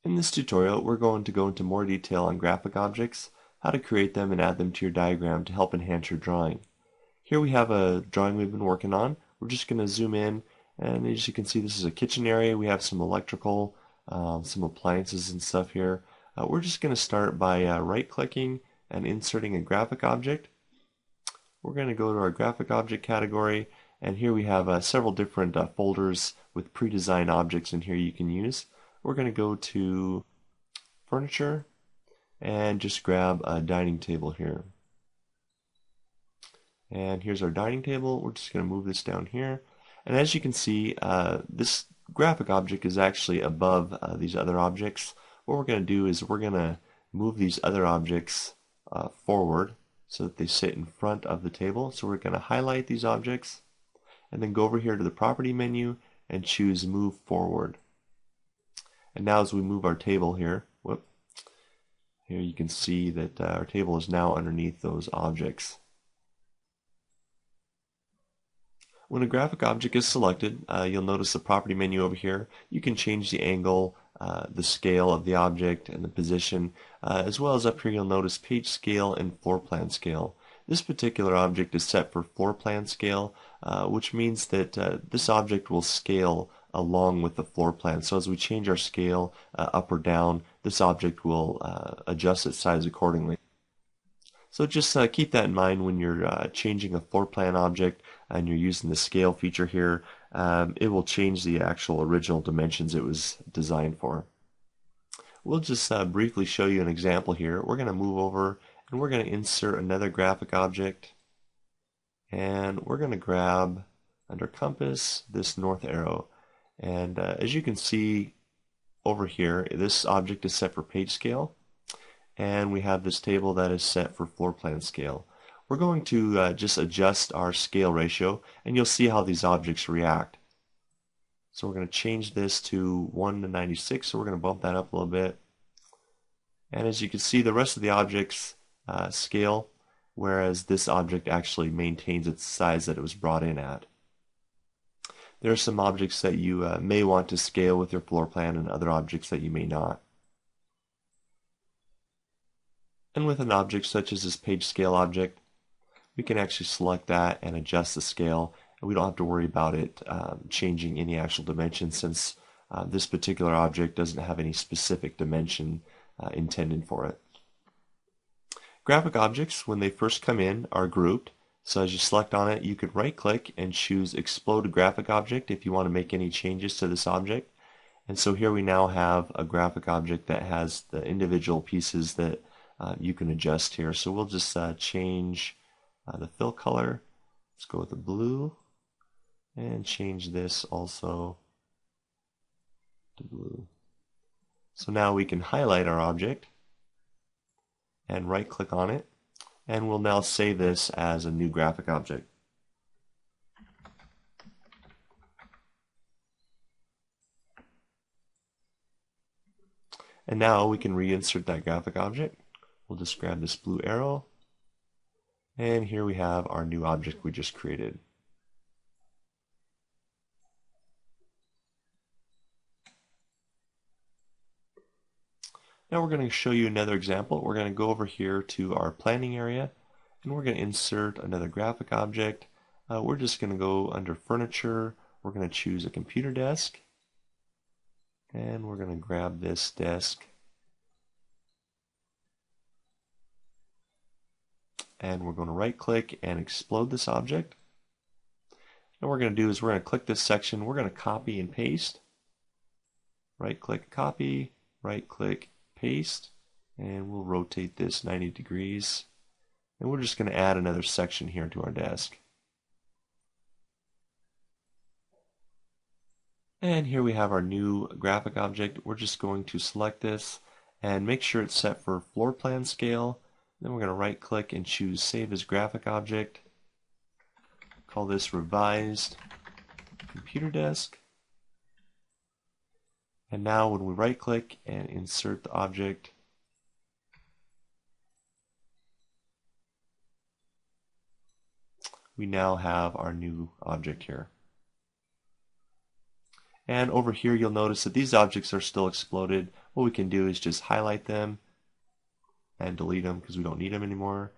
In this tutorial, we're going to go into more detail on graphic objects, how to create them and add them to your diagram to help enhance your drawing. Here we have a drawing we've been working on. We're just going to zoom in, and as you can see, this is a kitchen area. We have some electrical, some appliances and stuff here. We're just going to start by right-clicking and inserting a graphic object. We're going to go to our graphic object category, and here we have several different folders with pre-designed objects in here you can use. We're going to go to furniture and just grab a dining table here. And here's our dining table. We're just going to move this down here. And as you can see, this graphic object is actually above these other objects. What we're going to do is we're going to move these other objects forward so that they sit in front of the table. So we're going to highlight these objects and then go over here to the property menu and choose move forward. And now as we move our table here, here you can see that our table is now underneath those objects. When a graphic object is selected, you'll notice the property menu over here. You can change the angle, the scale of the object, and the position, as well as up here you'll notice page scale and floor plan scale. This particular object is set for floor plan scale, which means that this object will scale along with the floor plan. So as we change our scale up or down, this object will adjust its size accordingly. So just keep that in mind when you're changing a floor plan object and you're using the scale feature here. It will change the actual original dimensions it was designed for. We'll just briefly show you an example here. We're going to move over and we're going to insert another graphic object, and we're going to grab under compass this north arrow. And as you can see over here, this object is set for page scale, and we have this table that is set for floor plan scale. We're going to just adjust our scale ratio, and you'll see how these objects react. So we're going to change this to 1 to 96, so we're going to bump that up a little bit. And as you can see, the rest of the objects scale, whereas this object actually maintains its size that it was brought in at. There are some objects that you may want to scale with your floor plan and other objects that you may not. And with an object such as this page scale object, we can actually select that and adjust the scale, and we don't have to worry about it changing any actual dimensions, since this particular object doesn't have any specific dimension intended for it. Graphic objects, when they first come in, are grouped. So as you select on it, you could right click and choose explode graphic object if you want to make any changes to this object. And so here we now have a graphic object that has the individual pieces that you can adjust here. So we'll just change the fill color. Let's go with the blue and change this also to blue. So now we can highlight our object and right click on it, and we'll now save this as a new graphic object. And now we can reinsert that graphic object. We'll just grab this blue arrow, and here we have our new object we just created. Now we're going to show you another example. We're going to go over here to our planning area, and we're going to insert another graphic object. We're just going to go under furniture. We're going to choose a computer desk, and we're going to grab this desk, and we're going to right click and explode this object. And what we're going to do is we're going to click this section. We're going to copy and paste. Right click, copy, right click, paste, and we'll rotate this 90 degrees, and we're just going to add another section here to our desk. And here we have our new graphic object. We're just going to select this and make sure it's set for floor plan scale. Then we're going to right click and choose save as graphic object. Call this revised computer desk. And now when we right click and insert the object, we now have our new object here. And over here you'll notice that these objects are still exploded. what we can do is just highlight them and delete them because we don't need them anymore.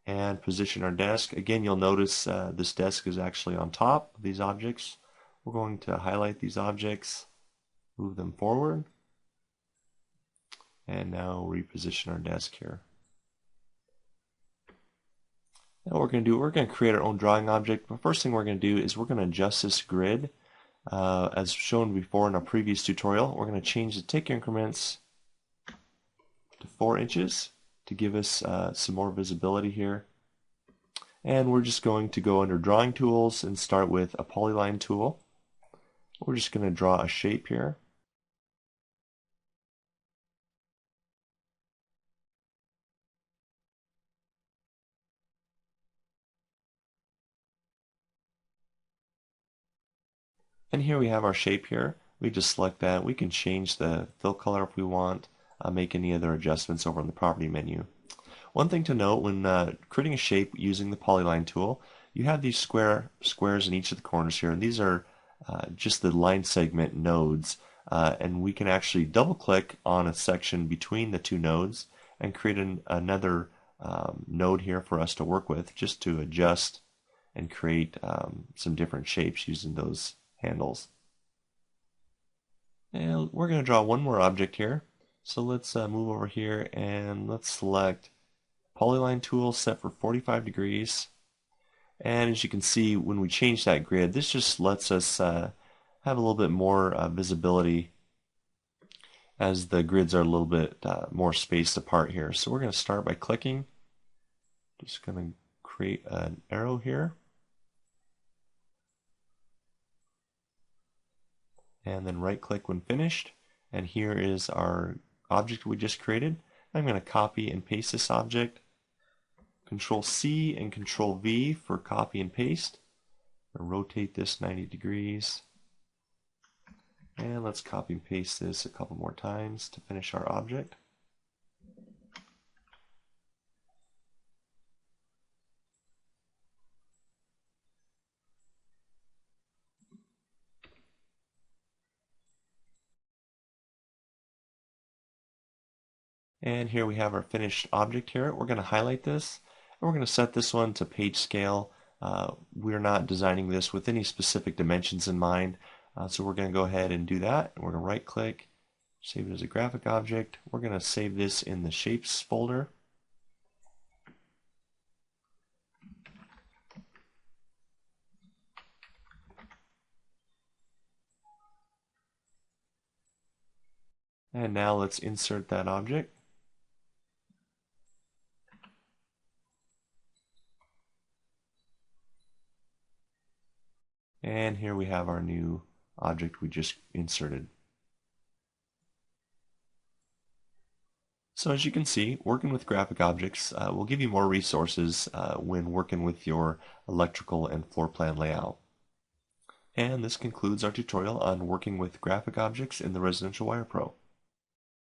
And position our desk. Again, you'll notice this desk is actually on top of these objects. We're going to highlight these objects, move them forward, and now reposition our desk here. Now what we're going to do, we're going to create our own drawing object. But first thing we're going to do is we're going to adjust this grid. As shown before in our previous tutorial, we're going to change the tick increments to 4 inches to give us some more visibility here. And we're just going to go under drawing tools and start with a polyline tool. We're just going to draw a shape here. And here we have our shape here. We just select that. We can change the fill color if we want, make any other adjustments over on the property menu. One thing to note when creating a shape using the polyline tool, you have these squares in each of the corners here, and these are just the line segment nodes, and we can actually double click on a section between the two nodes and create another node here for us to work with just to adjust and create some different shapes using those handles. And we're going to draw one more object here. So let's move over here and let's select polyline tool set for 45 degrees. And as you can see, when we change that grid, this just lets us have a little bit more visibility as the grids are a little bit more spaced apart here. So we're going to start by clicking. Just going to create an arrow here. And then right click when finished, and here is our object we just created. I'm going to copy and paste this object. Control C and Control V for copy and paste. Rotate this 90 degrees. And let's copy and paste this a couple more times to finish our object. And here we have our finished object here. We're going to highlight this, and we're going to set this one to page scale. We're not designing this with any specific dimensions in mind, so we're going to go ahead and do that. We're going to right click, save it as a graphic object. We're going to save this in the shapes folder. And now let's insert that object. And here we have our new object we just inserted. So as you can see, working with graphic objects will give you more resources when working with your electrical and floor plan layout. And this concludes our tutorial on working with graphic objects in the Residential Wire Pro.